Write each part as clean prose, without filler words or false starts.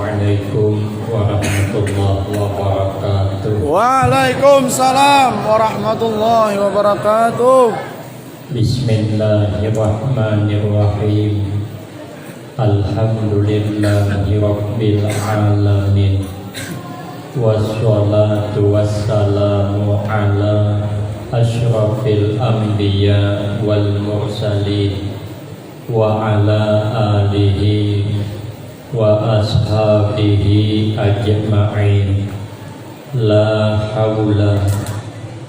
Assalamualaikum warahmatullahi wabarakatuh. Waalaikumsalam warahmatullahi wabarakatuh. Bismillahirrahmanirrahim. Alhamdulillahi rabbil alamin. Wassalatu wassalamu ala asyrafil anbiya wal mursalin wa ala alihi wa ashabihi ajma'in. La hawla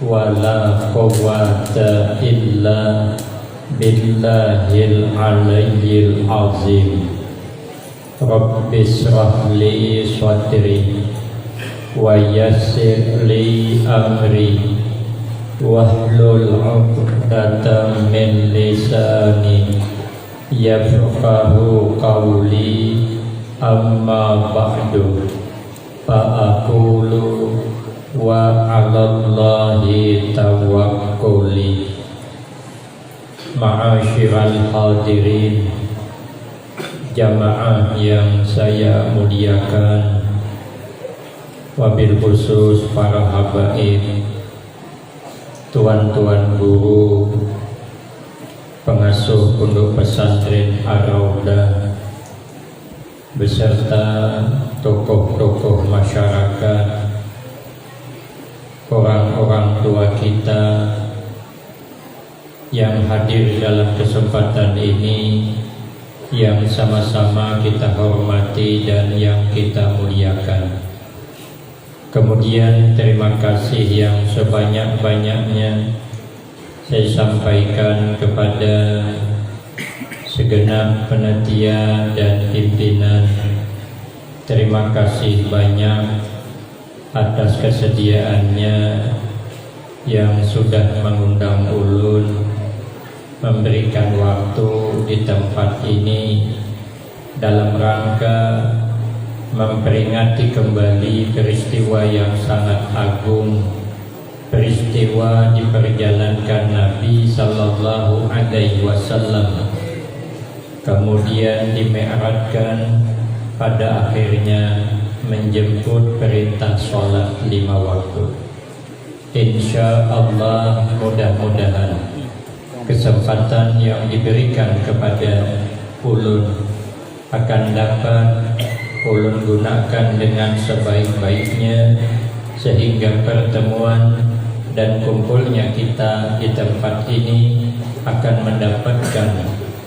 wa la quwwata illa billahil aliyyil azim. Rabbi shrah li sadri wa yassir li amri wahlul 'uqdatam min lisani yafqahu qawli. Amma ba'du, fa'aqulu wa 'alallahi tawakkuli. Ma'asyiral hadirin, jamaah yang saya muliakan, wabil khusus para habaib, tuan-tuan guru, pengasuh pondok pesantren Ar-Raudah, beserta tokoh-tokoh masyarakat, orang-orang tua kita yang hadir dalam kesempatan ini, yang sama-sama kita hormati dan yang kita muliakan. Kemudian terima kasih yang sebanyak-banyaknya saya sampaikan kepada segenap panitia dan pimpinan. Terima kasih banyak atas kesediaannya yang sudah mengundang ulun, memberikan waktu di tempat ini dalam rangka memperingati kembali peristiwa yang sangat agung, peristiwa diperjalankan Nabi Sallallahu Alaihi Wasallam, kemudian dimi'rajkan, pada akhirnya menjemput perintah sholat 5 waktu. Insya Allah mudah-mudahan kesempatan yang diberikan kepada ulun akan dapat ulun gunakan dengan sebaik-baiknya, sehingga pertemuan dan kumpulnya kita di tempat ini akan mendapatkan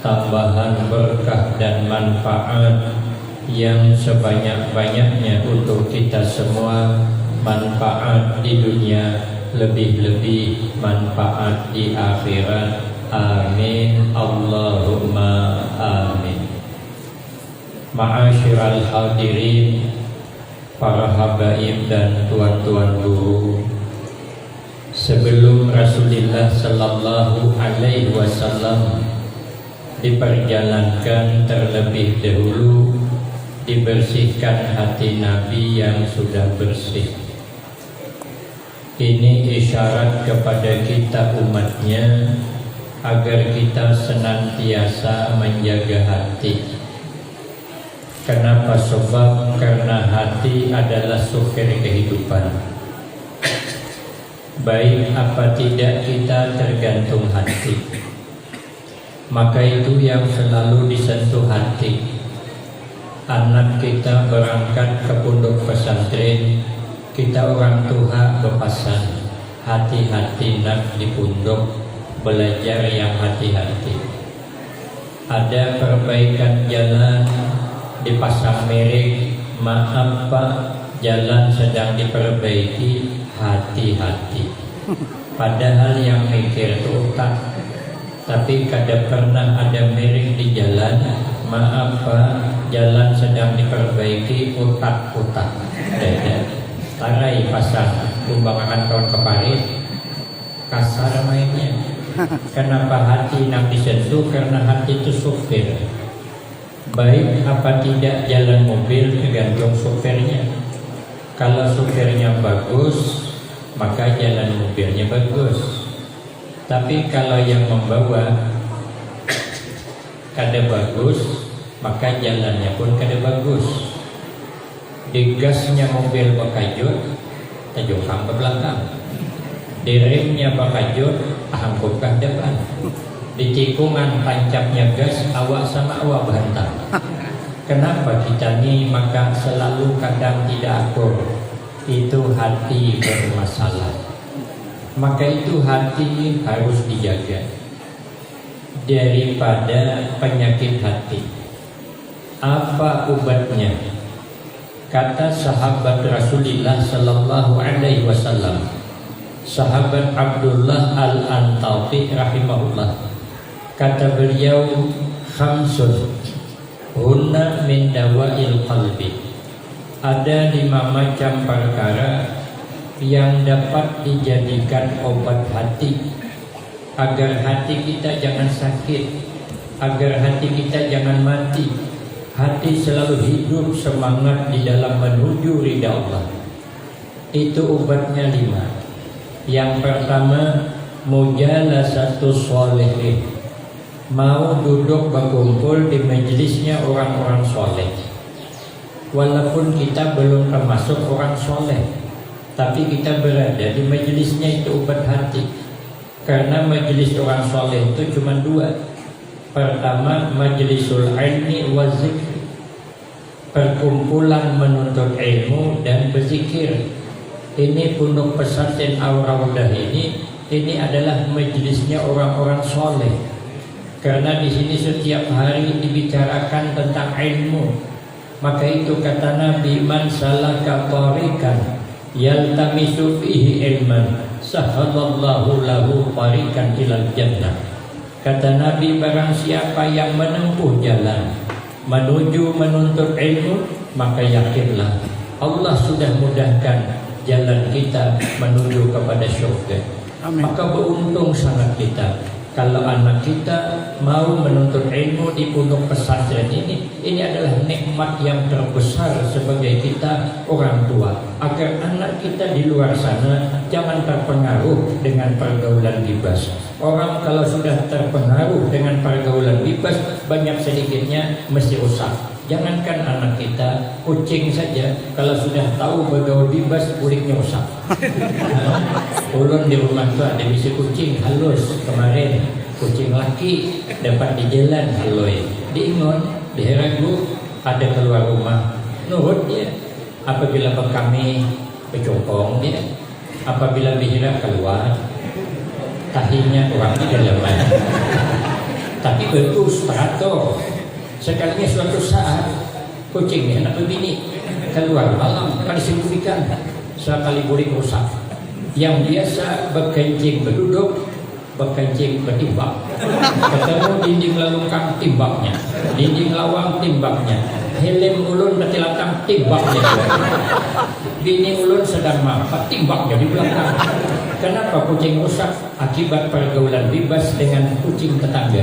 tambahan berkah dan manfaat yang sebanyak-banyaknya untuk kita semua, manfaat di dunia, lebih-lebih manfaat di akhirat. Amin Allahumma amin. Ma'asyiral hadirin, para habaib dan tuan-tuan guru, sebelum Rasulullah Sallallahu Alaihi Wasallam diperjalankan, terlebih dahulu dibersihkan hati Nabi yang sudah bersih. Ini isyarat kepada kita umatnya agar kita senantiasa menjaga hati. Kenapa? Sebab karena hati adalah sumber kehidupan. Baik apa tidak kita tergantung hati. Maka itu yang selalu disentuh hati. Anak kita berangkat ke pondok pesantren, kita orang tua berpesan, hati-hati nak di pondok, belajar yang hati-hati. Ada perbaikan jalan, dipasang merek, maaf pak, jalan sedang diperbaiki, hati-hati. Padahal yang mikir itu otak, tapi kada pernah ada merek di jalan, maaf pak, jalan sedang diperbaiki, otak-otak. Tarai pasang, kumbangan kawan keparit, kasar mainnya. Kenapa hati nak disentuh? Karena hati itu supir. Baik apa tidak jalan mobil tergantung supirnya. Kalau supirnya bagus, maka jalan mobilnya bagus. Tapi kalau yang membawa kada bagus, maka jalannya pun kada bagus. Di gasnya mobil bakajut, tajukkan ke belakang. Di remnya bakajut, angkut ke depan. Di tikungan tancapnya gas, awak sama awak berhantam. Kenapa kita ni maka selalu kadang tidak akur? Itu hati bermasalah. Maka itu hati harus dijaga daripada penyakit hati. Apa obatnya? Kata sahabat Rasulullah sallallahu alaihi wasallam, sahabat Abdullah Al-Antauti rahimahullah, kata beliau, khamsun hunna min dawa'il qalbi. Ada 5 macam perkara yang dapat dijadikan obat hati, agar hati kita jangan sakit, agar hati kita jangan mati, hati selalu hidup semangat di dalam menuju ridha Allah. Itu obatnya 5. Yang pertama, mujalasatus sholihin, mau duduk berkumpul di majelisnya orang-orang soleh. Walaupun kita belum termasuk orang soleh, tapi kita berada di majelisnya, itu obat hati. Karena majelis orang soleh itu cuma 2. Pertama, majlisul ilmi wa zikr, perkumpulan menuntut ilmu dan berzikir. Ini pondok pesantren Ar-Raudah ini adalah majelisnya orang-orang soleh. Karena di sini setiap hari dibicarakan tentang ilmu. Maka itu kata Nabi, man salaka tariqan yaltamisu fihi ilman sahalallahu lahu tariqan ilal jannah. Kata Nabi, barang siapa yang menempuh jalan menuju menuntut ilmu, maka yakinlah Allah sudah mudahkan jalan kita menuju kepada syurga. Amin. Maka beruntung sangat kita kalau anak kita mau menuntut ilmu di pondok pesantren ini. Ini adalah nikmat yang terbesar sebagai kita orang tua, agar anak kita di luar sana jangan terpengaruh dengan pergaulan bebas. Orang kalau sudah terpengaruh dengan pergaulan bebas, banyak sedikitnya mesti rusak. Jangankan anak kita, kucing saja kalau sudah tahu bergaul bebas, kulitnya rusak. Ulun di rumah tu ada bisi kucing halus kemarin, kucing laki dapat di jalan haloi, diingon, diheragu, ada keluar rumah, nurut dia. Apabila kami bercokong dia, apabila bihira keluar, tahinya orang di dalaman. Tapi betul teratur. Sekalinya suatu saat kucing ni anak berbini keluar malam, pada signifikan sekali boleh rusak. Yang biasa berkencing berduduk, berkencing bertimbang. Ketemu dinding lalungkang timbangnya, dinding lawang timbangnya, helm ulun bertilatang timbangnya. Bini ulun sedang mampet timbangnya di belakang. Kenapa kucing rusak? Akibat pergaulan bebas dengan kucing tetangga.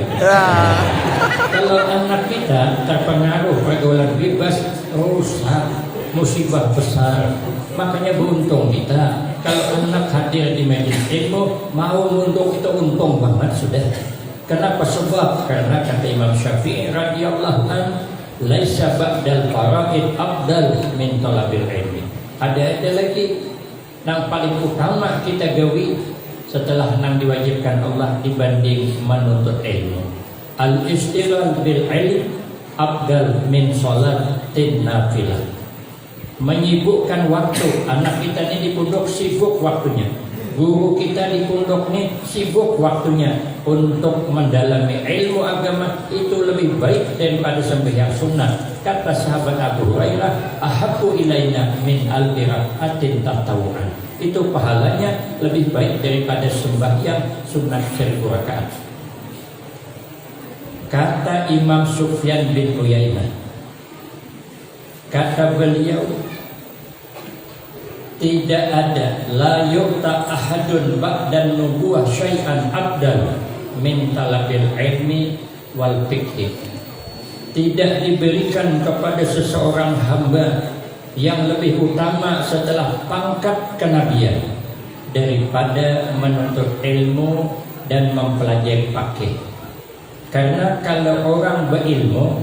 Kalau anak kita terpengaruh pergaulan bebas, rusak, musibah besar. Makanya beruntung kita kalau anak hadir di majelis ilmu, mau untuk kita untung banget sudah. Kenapa? Sebab karena kata Imam Syafi'i radhiyallahu anhu, laisa ba'dal fara'id afdal min talabil ilmi. Ada lagi yang paling utama kita gawi setelah yang diwajibkan Allah dibanding menuntut ilmu. Al-istighal bil ilm afdal min sholatin nafilah. Menyibukkan waktu. Anak kita ini di pondok sibuk waktunya, guru kita di pondok ini sibuk waktunya untuk mendalami ilmu agama. Itu lebih baik daripada sembahyang sunnah. Kata sahabat Abu Hurairah, ahabbu ilaina min al-qira'atin tatawu'an. Itu pahalanya lebih baik daripada sembahyang sunat 1000 rakaat. Kata Imam Sufyan bin Uyainah, kata beliau, tidak ada la yu'ta ahadun ba'dan nubuwah syai'an abdal min talabil ilmi wal fiqh. Tidak diberikan kepada seseorang hamba yang lebih utama setelah pangkat kenabian daripada menuntut ilmu dan mempelajari fikih. Karena kalau orang berilmu,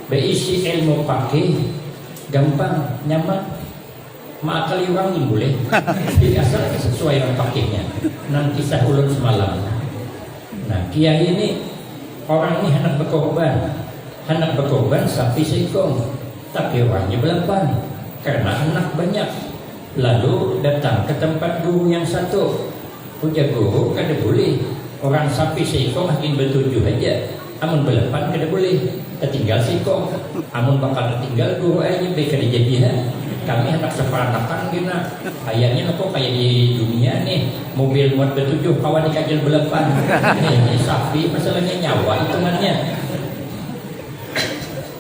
berisi ilmu fikih, gampang, nyaman. Maakali orang ini boleh. Jadi asal sesuai dengan pakainya. Nang kisah ulun semalam. Nah, kiai ini orang ini hendak berkorban sapi seekor, tapi orangnya 8 karena anak banyak. Lalu datang ke tempat guru yang satu. Ujar guru, kada boleh. Orang sapi seekor makin 7 aja. Amun 8 kada boleh. Tertinggal seekor. Amun bakal tertinggal guru aja beka dijadian. Kami hendak seperanakan gina. Kayaknya kok kayak di dunia nih, mobil muat 7 kawan dikajal 8. Ini sapi masalahnya nyawa hitungannya.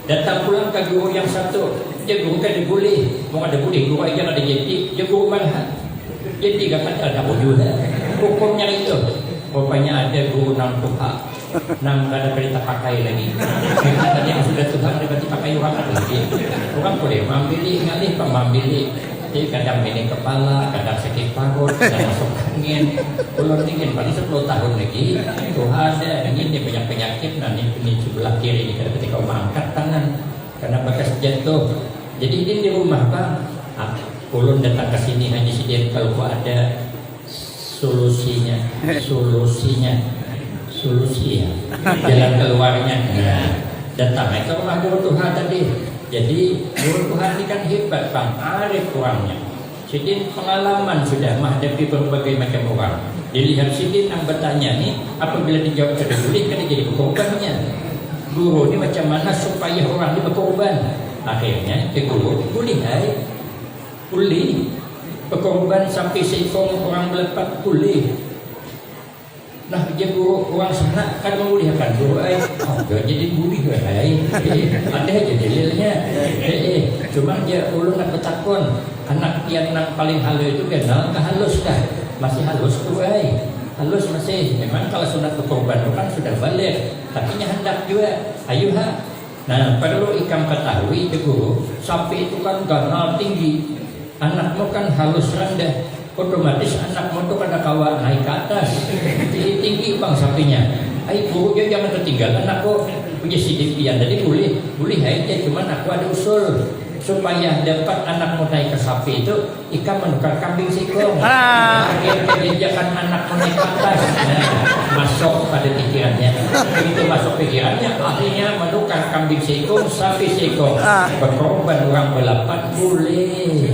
Datang pulang ke guru yang satu. Dia guru kan boleh. Mau ada boleh guru aja ada jadi. Dia guru mana? Jadi kan ada wujud. Hukumnya itu. Rupanya ada guru nang Tuhan. Nang ada perintah pakai lagi. Tadi yang sudah Tuhan berarti pakai orang lagi. Orang boleh membeli ngalih pembeli. Jadi kadang ini kepala, kadang sakit parut, kadang masuk angin. Kalau dingin paling 10 tahun lagi. Tuhan ada ini banyak penyakit. Nah ini sebelah kiri ini ketika mengangkat tangan karena bekas jatuh. Jadi ini di rumah bang. Ulun datang ke sini hanya sedikit kalau ada solusi ya, jalan keluarnya. Nah, datang ke rumah guru Tuhan tadi. Jadi guru Tuhan ini kan hebat bang, arif orangnya. Sidin pengalaman sudah menghadapi berbagai macam orang. Dilihat Sidin yang bertanya nih, apabila dijawab kada boleh, kada jadi berkorbannya. Guru ini macam mana supaya orang ini berkorban? Akhirnya ke guru boleh berkorban sampai seekor orang 8 boleh. Nah, dia guru orang sana kan memuliakan guru jadi budi ada aja dalilnya. Cuma dia ulun nak bertakon anak yang paling halus itu kenal halus kah? Masih halus guru halus masih. Memang kalau sunat berkorban kan sudah balik, tapi hendak juga ayo ha. Nah, perlu ikam ketahui itu guru, sapi itu kan ganal tinggi, anakmu kan halus rendah. Otomatis anakmu itu pada kawan naik ke atas. Tinggi bang sapinya. Guru dia jangan tertinggal. Anakku punya sidikian. Jadi boleh aja. Cuman aku ada usul supaya dapat anakmu naik ke sapi itu, ikan menukar kambing sikong. Akhirnya jangan anakmu naik ke atas. Nah, masuk pada pikirannya. Begitu masuk pikirannya, akhirnya menukar kambing sikong, sapi sikong. Berkorban orang 8 boleh.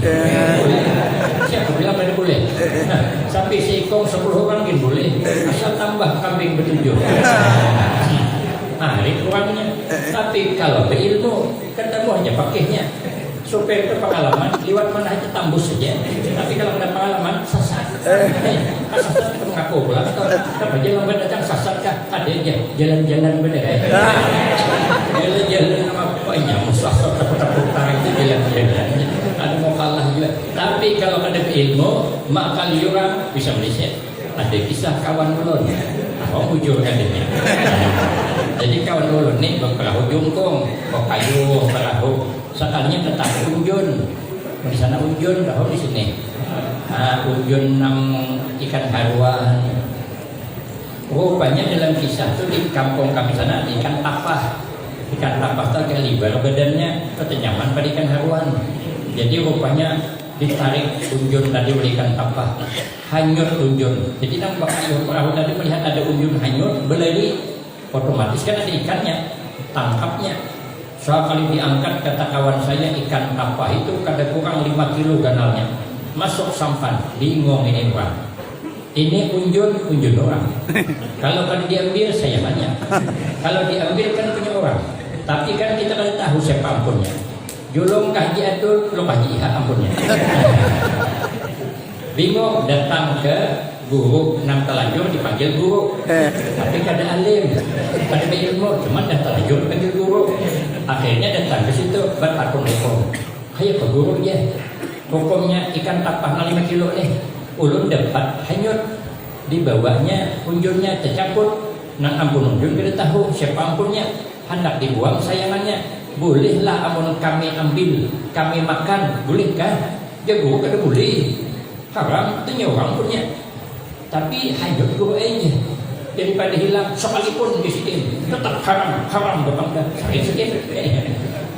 Siapa bilang pada boleh? Nah, sapi sikong 10 orang kan boleh. Asal tambah kambing 7. Arif orangnya. Tapi kalau berilmu, ketemu aja pakainya. Supaya itu pengalaman, lewat mana aja tambus saja. Tapi kalau ada pengalaman, sasar. Sasar itu mengaku pulang. Apa jalan datang sasar kah? Ada aja jalan-jalan bener. Jalan-jalan apa-apanya. Sasar takut-takut itu jalan-jalan. Ada mau kalah juga. Tapi kalau ada ilmu, maka liurang bisa melihat. Ada kisah kawan ulun. Ujung kan ini. Jadi kawan ulun nih berperahu jungkung, kayu perahu. Sekalinya tetap unjun. Di sana unjun, tahu di sini. Unjun nang ikan haruan. Rupanya dalam kisah itu di kampung kami sana ikan tapah. Ikan tapah itu agak lebar badannya, ketenyaman pada ikan haruan. Jadi rupanya ditarik unjun tadi oleh ikan tapah, hanyut unjun. Jadi nampak perahu tadi melihat ada unjun hanyut, berlari, otomatis kan ada ikannya, tangkapnya. Sekali diangkat, kata kawan saya, ikan tapah itu kada kurang 5 kilo ganalnya. Masuk sampan, bingung ini orang. Ini unjun orang. Kalau kan diambil saya banyak. Kalau diambil kan punya orang. Tapi kan kita kan tahu siapa ampunnya. Julung kaji atur, lo kaji ampunnya. Bingung, datang ke guru nang telanjur dipanggil guru. Tapi kada alim, kada ilmu, cuma dah telanjur panggil guru. Akhirnya datang ke situ bertakun hukum. Ayo ke guru ya. Hukumnya ikan tapah 5 kilo nih. Ulun dapat hanyut, dibawanya unjunnya tercampur. Nang ampun unjun kita tahu siapa ampunnya. Hendak dibuang sayangannya. Bolehlah amun kami ambil, kami makan, bolehkah? Ya guru kada boleh. Haram itu orang punya. Tapi hanyut guru aja. Daripada hilang sekalipun di sini tetap haram bapak dah sakit.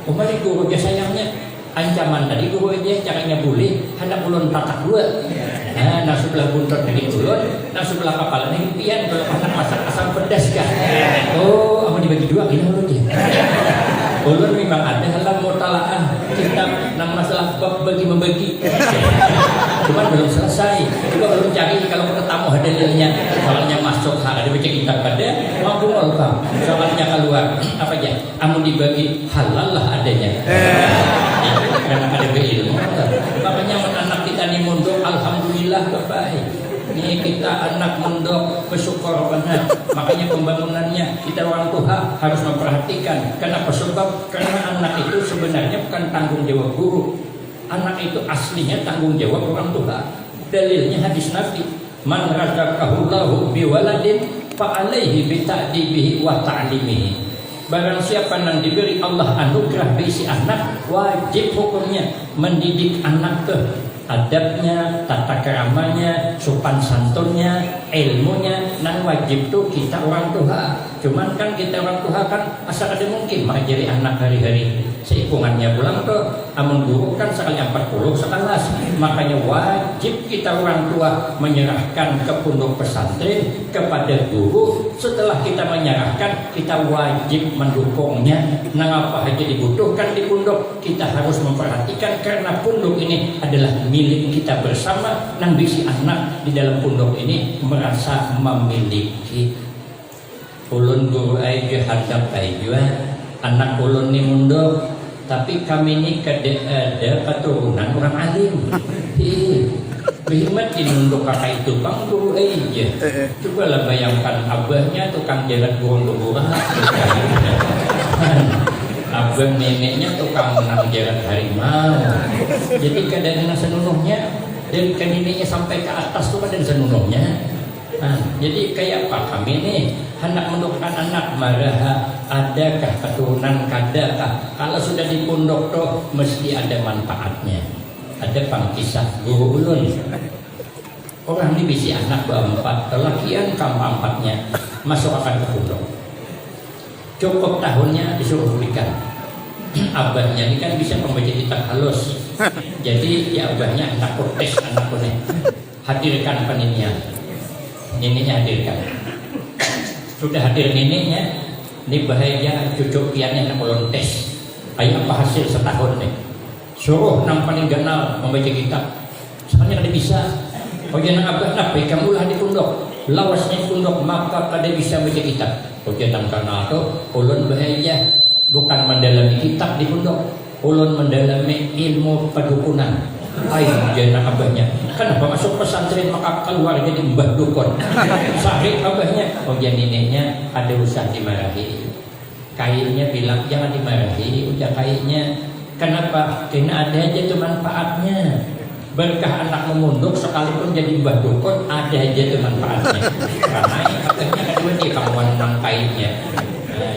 Kemarin guru dia sayangnya ancaman tadi guru aja caranya boleh hendak ulun tatak dua. Nah sebelah buntut dari ulun, nah sebelah kepala ini pian kalau anak masak asam pedas kan. Oh, apa dibagi dua gini ulun ya. Ulun memang ada dalam mutalaah kita nama masalah bab bagi membagi. Cuma belum selesai. Coba belum cari kalau ketemu hadalilnya. Soalnya masuk ada baca kitab pada mampu nolkan. Soalnya keluar apa aja? Amun dibagi halal lah adanya. Karena ada ilmu. Makanya anak kita ni mondok alhamdulillah baik. Ini kita anak mondok bersyukur benar. Makanya pembangunannya kita orang tua harus memperhatikan. Kenapa? Sebab karena anak itu sebenarnya bukan tanggung jawab guru. Anak itu aslinya tanggung jawab orang tua. Dalilnya hadis Nabi, man razaqahullahu biwaladin fa alaihi bi ta'dibihi wa ta'limihi. Barang siapa yang diberi Allah anugerah berisi anak, wajib hukumnya mendidik anak ke adabnya, tata keramanya, sopan santunnya, ilmunya, dan wajib tuh kita orang tua. Cuman kan kita orang tua kan asal ada mungkin mengajari anak hari-hari. Seikungannya pulang tuh, amun guru kan sekali 40 sekelas. Makanya wajib kita orang tua menyerahkan ke pondok pesantren kepada guru. Setelah kita menyerahkan, kita wajib mendukungnya. Nah apa aja dibutuhkan di pondok, kita harus memperhatikan karena pondok ini adalah milik kita bersama. Nang bisi anak di dalam pondok ini merasa memiliki. Ulun guru aja hadap aja anak ulun ni mundok, tapi kami ni ada keturunan orang alim. Berhikmat ini untuk kakak itu bang guru aja. Cobalah bayangkan abahnya tukang jalan burung-burung, abang neneknya tukang menang jalan harimau. Jadi kadang senunuhnya dari neneknya sampai ke atas tuh kadang senunuhnya. Nah, jadi kayak apa kami nih hendak mendukkan anak marah adakah keturunan kadakah kalau sudah di pondok tuh mesti ada manfaatnya. Ada pangkisah guru ulun orang ini bisi anak berempat kelakian keempatnya masuk akan ke pondok cukup tahunnya disuruh berikan abahnya ini kan bisa membaca kitab halus jadi ya abahnya anak tes anak ini hadirkan peninian neneknya hadirkan sudah hadir neneknya ini bahaya cucu piannya nak ulun tes ayo apa hasil setahun nih suruh nang paling ganal membaca kitab soalnya kada bisa oh jangan abah nak kamu lah di pondok lawasnya pondok maka kada bisa baca kitab oh jangan kanal tu ulun bahaya bukan mendalami kitab di pondok ulun mendalami ilmu pedukunan ayo jangan abahnya kenapa masuk pesantren maka keluar jadi mbah dukun sakit abahnya oh jangan neneknya ada usah dimarahi kainnya bilang jangan dimarahi udah kainnya kenapa? Karena ada aja tuh manfaatnya berkah anak memunduk sekalipun jadi mbah dukun ada aja tuh manfaatnya karena katanya kedua dia kamuan nang kainnya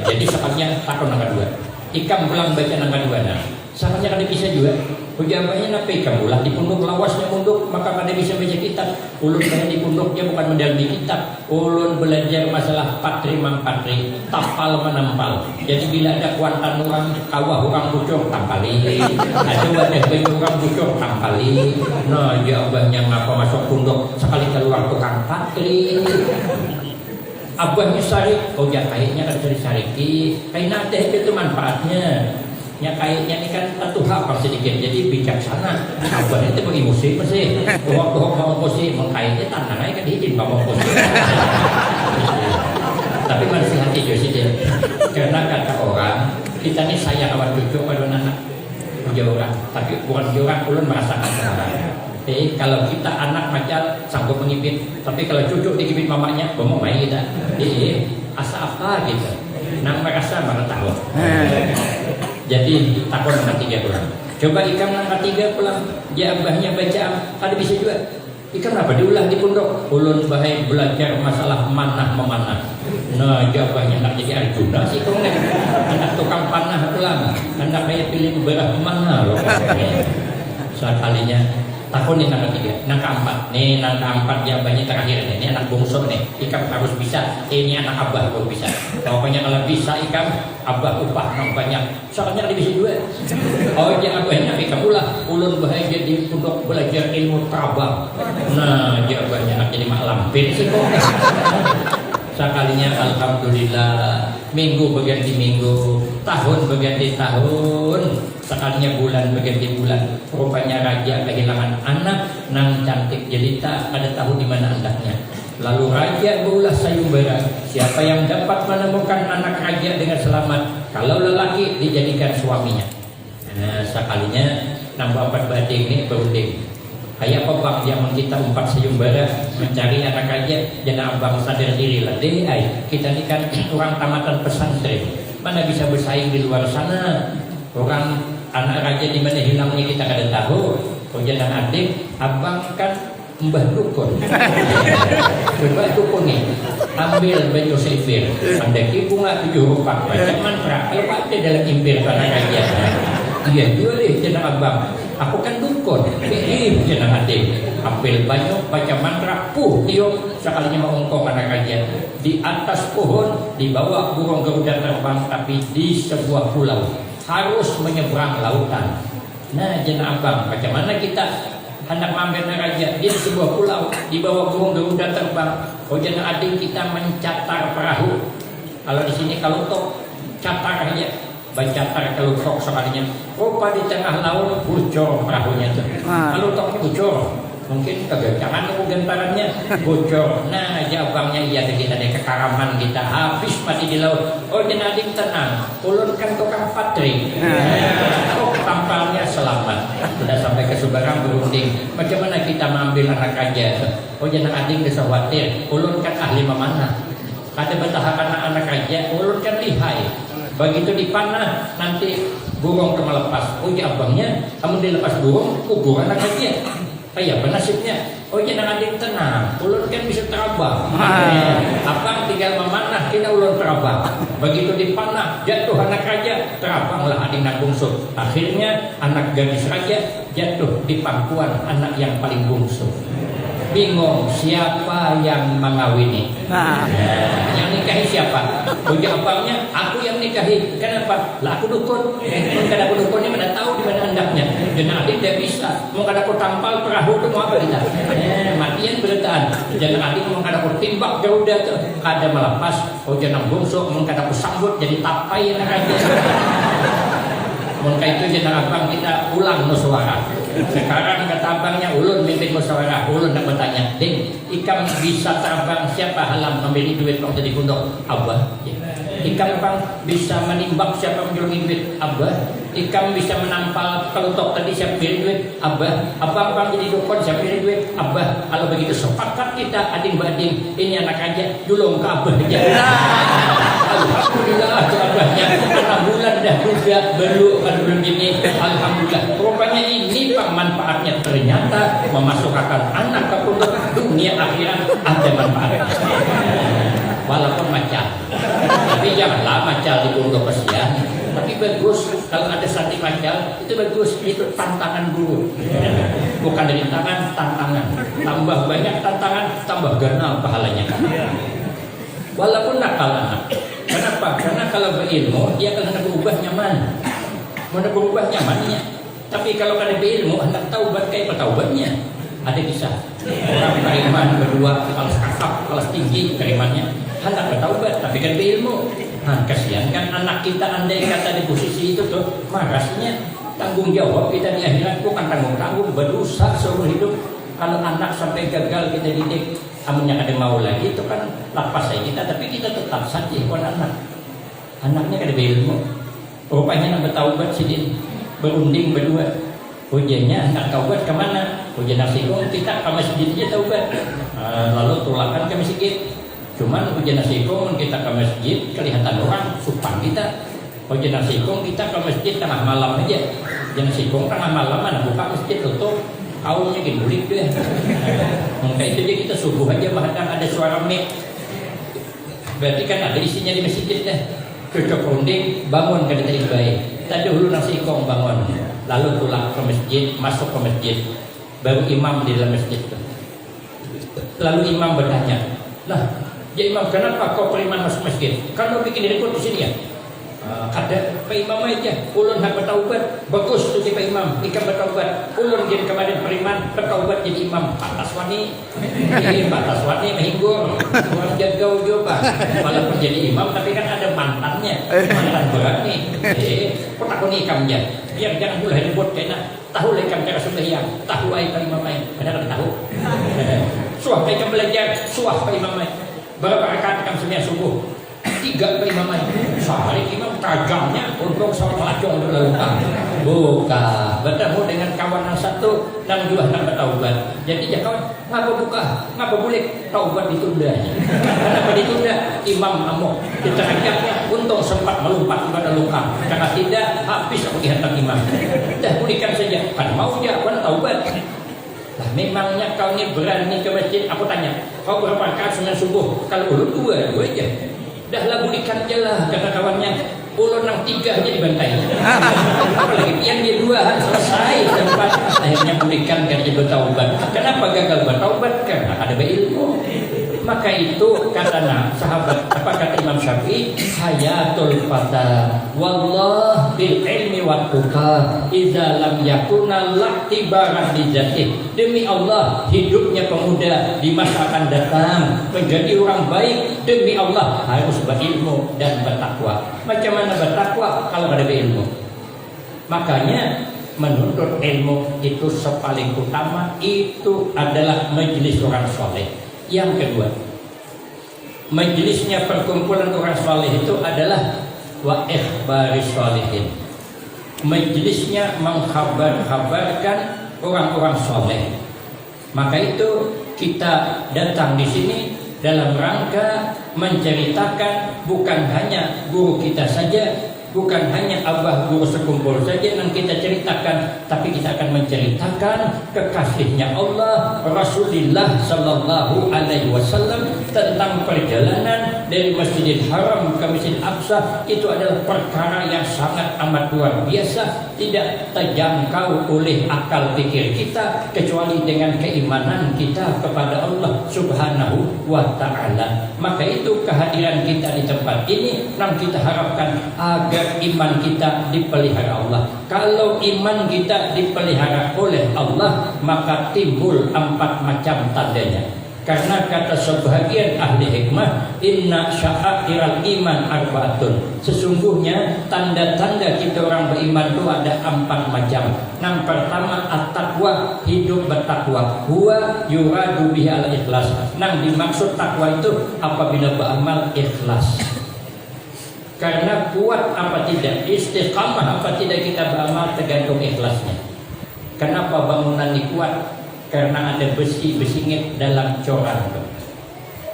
jadi sekalinya takut nang kedua ikam pulang baca nang kedua nah samanya kada bisa juga ujabannya nape kamu lah di pondok lawasnya munduk maka kada bisa baca kitab ulun kaya di pondoknya bukan mendalami kitab ulun belajar masalah patri mampatri tapal menampal jadi bila ada kuantan orang kawah orang bucok tampali ada wadah bayi orang bucok tampali nah jawabnya ngapa masuk pondok sekali keluar tukang patri abahnya sarik oh ya kayaknya kan cari sariki kayaknya ada itu manfaatnya ya kayaknya ini kan satu hal sedikit jadi bijaksana abah itu bagi musik pasti waktu mau musik mengkaitnya tantangannya kan diizin mau musik tapi masih hati Josidin karena kata orang kita ini sayang awal cucu pada anak punya orang tapi bukan orang ulun merasakan sekarang jadi kalau kita anak macam sanggup mengipit tapi kalau cucu dikipit mamanya mau main kita jadi asa apa gitu nang merasa mana tahu jadi takut angkat 3 pulang coba ikam angkat 3 pulang ya abahnya baca ada bisa juga ikam apa diulah di pondok ulun bahaya belajar masalah manah memanah nah jawabnya nak jadi Arjuna sih kau nih anak tukang panah pulang anak kayak pilih berah mana loh sekalinya Tahun ini anak ketiga, anak keempat. Nih anak keempat jawabannya terakhir nih. Ini anak bungsu nih. Ikam harus bisa. Ini anak abah harus bisa. Pokoknya kalau bisa ikam, abah upah nang banyak. Soalnya divisi 2. Oh jangan banyak ikam ulah. Ulun bahagia di pondok belajar ilmu tabang. Nah jawabannya anak jadi mak lampir sih kok. Sekalinya alhamdulillah, minggu berganti minggu, tahun berganti tahun, sekalinya bulan berganti bulan. Rupanya raja kehilangan anak nang cantik jelita, pada tahu di mana anaknya. Lalu raja berulah sayembara, siapa yang dapat menemukan anak raja dengan selamat, kalau lelaki dijadikan suaminya. Nah, sekalinya nambah 4 bading ini berunding. Kayak apa bang yang kita 4 sayembara mencari anak raja, jangan abang sadar diri lah deh. Kita ini kan orang tamatan pesantren, mana bisa bersaing di luar sana. Orang anak raja di mana hilangnya kita kada tahu. Oh jangan adik, abang kan mbah dukun. Mbah dukun nih, ambil baju sipir, andaki bunga 7 rupa, baca mantra, kalau ada dalam impir anak raja. Iya juga deh, jangan abang. Aku kan dukun, jangan adik. Ambil banyak, baca mantra, tiup, sekalinya mengongkong anak raja. Di atas pohon, dibawa burung garuda terbang, tapi di sebuah pulau. Harus menyeberang lautan. Nah, jangan abang, bagaimana kita hendak mengambil anak raja? Dia di sebuah pulau, dibawa burung garuda terbang. Oh jangan adik, kita mencatar perahu. Kalau di sini kalau toh catar aja. Bancatar kalau tok sekalinya, rupa di tengah laut bocor perahunya tuh. Kalau tok bocor, mungkin kegancangan atau gentarannya bocor. Nah, jawabnya iya kita deh kekaraman kita habis mati di laut. Oh jangan adik tenang, ulunkan tukang patri. Oh tampalnya selamat. Sudah sampai ke Subarang berunding. Bagaimana kita mengambil anak raja? Oh jangan adik bisa khawatir, ulunkan ahli memanah. Ada betahakan anak raja, ulunkan lihai. Begitu dipanah nanti burung ke melepas. Oh ya abangnya, kamu dilepas burung, kubur anak raja. Kayak nasibnya. Oh jangan adik tenang, ulun kan bisa terabang. Abang tinggal memanah, kita ulun terabang. Begitu dipanah, jatuh anak raja, terabanglah adik nak bungsu. Akhirnya anak gadis raja jatuh di pangkuan anak yang paling bungsu. Bingung siapa yang mengawini. Yang nikahi siapa? Ujar abangnya, aku yang nikahi. Kenapa? Lah aku dukun. Kalau aku dukunnya mana tahu di mana hendaknya. Jangan adik tidak bisa. Mau kada aku tampal perahu itu mau apa kita? Matian beritaan. Jangan adik mau kada aku timbak garuda tu. Kada melepas. Oh jangan bungsu. Mau kada aku sambut jadi tapai anak aja. Maka itu jangan abang kita ulang musyawarah. Sekarang kata abangnya ulun mimpin musyawarah. Ulun nak bertanya, Ding, ikam bisa terbang siapa halam membeli duit waktu di pondok? Abah. Ikam bang bisa menimbak siapa menjual duit? Abah. Ikam bisa menampal kalau tok tadi siapa beli duit? Abah. Abang bang jadi dukun siapa beli duit? Abah. Kalau begitu sepakat kita ading bading ini anak aja dulu ke abah aja. Alhamdulillah abahnya karena bulan dah juga belum ini. Alhamdulillah. Rupanya ini pak manfaatnya ternyata memasukkan anak ke pondok dunia akhirat ada manfaatnya. Walaupun macam, tapi janganlah macam di pondok kesian. Tapi bagus kalau ada santri macam itu bagus, itu tantangan guru. Bukan dari tantangan. Tambah banyak tantangan, tambah ganal pahalanya. Walaupun nakal anak. Kenapa? Karena kalau berilmu dia akan hendak berubah nyaman. Mau berubah nyamannya. Tapi kalau ada berilmu hendak taubat kayak taubatnya. Ada kisah orang keriman berdua kelas kakap, kelas tinggi kerimannya hendak bertaubat tapi kan berilmu. Nah kasihan kan anak kita andai kata di posisi itu tuh marasnya tanggung jawab kita di akhirat bukan tanggung berdosa seumur hidup. Kalau anak sampai gagal kita didik, amunnya ada mau lagi itu kan lapas saja kita, tapi kita tetap saja ikut anak. Anaknya kada berilmu. Rupanya nak bertaubat sidin berunding berdua. Ujiannya hendak taubat kemana? Ujian nasikung kita ke masjid aja taubat. Lalu tulakan ke masjid. Cuman ujian nasikung kita ke masjid kelihatan orang supang kita. Ujian nasikung kita ke masjid tengah malam aja. Ujian nasikung tengah malam mana buka masjid tutup. Kaumnya ginulik deh. Maka itu aja kita subuh aja bahkan ada suara mic. Berarti kan ada isinya di masjid deh. Cocok runding bangun kada terbaik. Tadi dulu nasikung bangun. Lalu pulang ke masjid, masuk ke masjid. baru imam di dalam masjid itu. Lalu imam bertanya, lah, ya imam, kenapa kau periman masuk masjid? Kalau bikin ribut di sini ya? Kata Pak Imam aja, ulun nak bertaubat, bagus tu si Pak Imam, ikan bertaubat. Ulun jadi kemarin periman, bertaubat jadi imam. Batas wani, batas wani mehinggur, orang jagau juga. Walaupun jadi imam, tapi kan ada mantannya, mantan berat nih. Kau tak kau nikam je, biar jangan mulai ribut kena. Tahu lekam cara sembahyang, tahu ai Pak Imam ai, ada tak tahu? Suah lekam belajar, suah Pak Imam ai. Berapa rakaat kam sembahyang subuh? 3 Pak Imam ai. Sehari imam tajamnya untuk sholat lacong dulu. Buka bertemu dengan kawan yang satu dan juga nak bertaubat. Jadi ya kawan, ngapa buka, ngapa boleh taubat ditunda aja. Kenapa ditunda? Imam amuk diterangkannya untung sempat melompat pada luka. Karena tidak habis aku dihantar imam. Dah pulihkan saja. Kan mau dia kan taubat. Lah memangnya kau ni berani ke masjid? Aku tanya, kau berapa rakaat sunat subuh? Kalau ulun 2 aja. Dah lah bulikan je lah, kata kawannya. Ulun yang 3 aja dibantai. Apalagi yang dia 2 selesai tempat. Akhirnya bulikan kan dia bertaubat. Kenapa gagal bertaubat? Karena ada berilmu. Maka itu kata sahabat, apa kata Imam Syafi'i, hayatul fata wallah bil ilmi wa tuqa idza lam yakuna laqtibaran li dzatih. Demi Allah, hidupnya pemuda di masa akan datang menjadi orang baik. Demi Allah, harus berilmu dan bertakwa. Macam mana bertakwa kalau ada berilmu? Makanya menuntut ilmu itu paling utama, itu adalah majelis orang soleh. Yang kedua, majelisnya perkumpulan orang soleh itu adalah wa ikhbaris solihin. Majelisnya mengkhabar-khabarkan orang-orang soleh. Maka itu kita datang di sini dalam rangka menceritakan bukan hanya guru kita saja, bukan hanya abah guru sekumpul saja yang kita ceritakan, tapi kita akan menceritakan kekasihnya Allah Rasulullah Sallallahu Alaihi Wasallam tentang perjalanan dari Masjidil Haram ke Masjid Aqsa. Itu adalah perkara yang sangat amat luar biasa, tidak terjangkau oleh akal pikir kita kecuali dengan keimanan kita kepada Allah Subhanahu wa Ta'ala. Maka itu kehadiran kita di tempat ini yang kita harapkan agar iman kita dipelihara Allah. Kalau iman kita dipelihara oleh Allah, maka timbul 4 macam tandanya. Karena kata sebahagian ahli hikmah, inna sya'airal iman arba'atun. Sesungguhnya tanda-tanda kita orang beriman itu ada 4 macam. Yang pertama at-taqwa, hidup bertakwa. Huwa yuradu biha al-ikhlas. Yang dimaksud takwa itu apabila beramal ikhlas. Karena kuat apa tidak, istiqamah apa tidak kita beramal tergantung ikhlasnya. Kenapa bangunan ini kuat? Karena ada besi besingit dalam coran.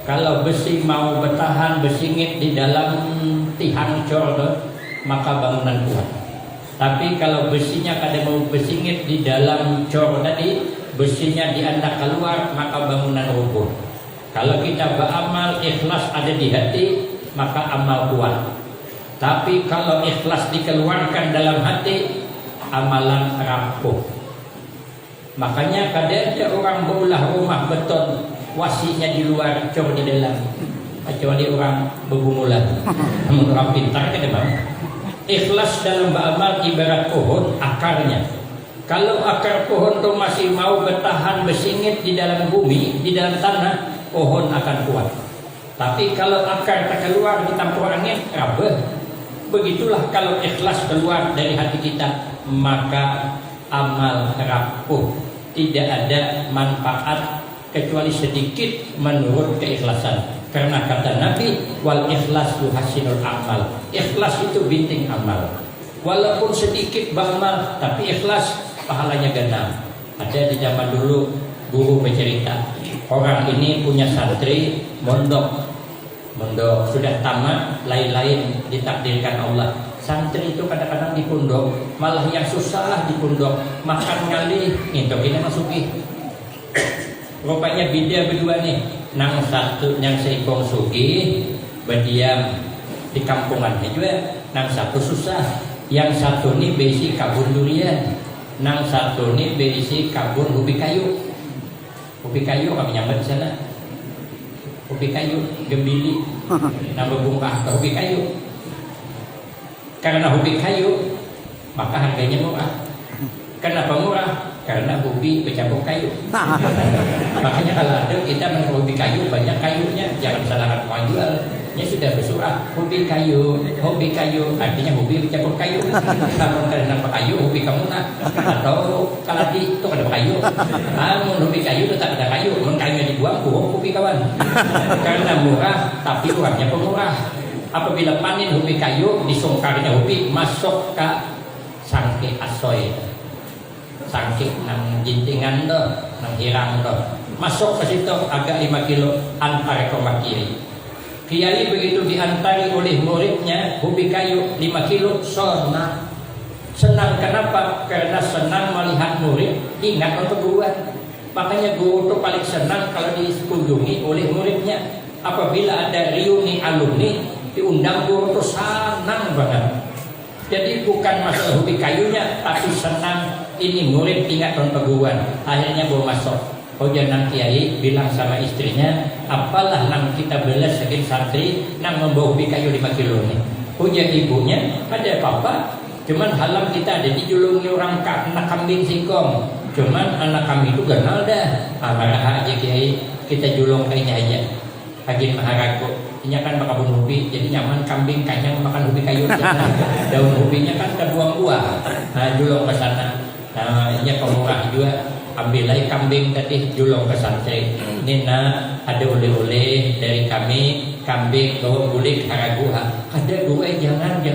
Kalau besi mau bertahan besingit di dalam tiang cor, maka bangunan kuat. Tapi kalau besinya kada mau besingit di dalam cor tadi, besinya diandak keluar, maka bangunan rubuh. Kalau kita beramal ikhlas ada di hati, maka amal kuat. Tapi kalau ikhlas dikeluarkan dalam hati, amalan rapuh. Makanya kadang ada orang berulah rumah beton, wasinya di luar, cor di dalam. Kecuali orang bergumulan. Orang pintar kan bang. Ikhlas dalam beramal ibarat pohon, akarnya. Kalau akar pohon itu masih mau bertahan bersingit di dalam bumi, di dalam tanah, pohon akan kuat. Tapi kalau akar tak keluar ditampur angin, rabah. Begitulah kalau ikhlas keluar dari hati kita, maka amal rapuh, tidak ada manfaat kecuali sedikit menurut keikhlasan. Karena kata Nabi, wal ikhlas yuhasinul amal. Ikhlas itu binting amal. Walaupun sedikit beramal, tapi ikhlas pahalanya ganda. Ada di zaman dulu guru bercerita, orang ini punya santri mondok sudah tamat, lain-lain ditakdirkan Allah. Santri itu kadang-kadang di pondok, malah yang susah di pondok, makan ngali ngintok ini masuki. Rupanya beda berdua nih, nang satu yang seikong sugi berdiam di kampungannya juga, nang satu susah, yang satu nih besi kabun durian. Nang satu ni berisi kabun ubi kayu. Ubi kayu kami nyambat di sana. Ubi kayu gembili. Nama bunga ubi kayu. Karena ubi kayu maka harganya murah. Kenapa murah? Karena hobi bercampur kayu. Makanya kalau ada kita hobi kayu, banyak kayunya, jangan salahkan orang jual. Nya sudah bersurah hobi kayu, artinya hobi bercampur kayu. Kalau karena kayu, hobi kamu nak atau kaladi itu ada kayu. Hobi kayu tetap ada kayu, kayunya dibuang, buang hobi kawan. Karena murah, tapi uangnya pemurah. Apabila panen hobi kayu, disongkarnya hobi masuk ke sangke asoy. Sangkik nang jintingan do, nang hirang do, masuk ke situ agak 5 kilo antar ke kiai. Kiai begitu diantari oleh muridnya hobi kayu 5 kilo senang. Senang kenapa? Karena senang melihat murid ingat untuk guruan. Makanya guru itu paling senang kalau dikunjungi oleh muridnya. Apabila ada reuni alumni diundang, guru itu senang banget. Jadi bukan masalah hobi kayunya, tapi senang ini murid ingat perguruan. Akhirnya bawa masuk. Jangan kiai bilang sama istrinya, apalah nang kita belas sebagai santri nang membawa hobi kayu 5 kilo nih. Hujan ibunya ada apa-apa, cuman halam kita ada dijulungi orang anak kambing singkong. Cuman anak kami itu kenal dah. Marah aja kiai, kita julung kayaknya aja. Hajin Maharago. Ini kan bakabun ubi, jadi nyaman kambing kanyang makan ubi kayu. Daun ubinya kan terbuang buah. Nah, julung ke sana. Nah, ini pemurah juga. Ambilai kambing tadi julung ke santri. Nina ada oleh-oleh dari kami, kambing bawa bulik haraguha. Ada gue jangan.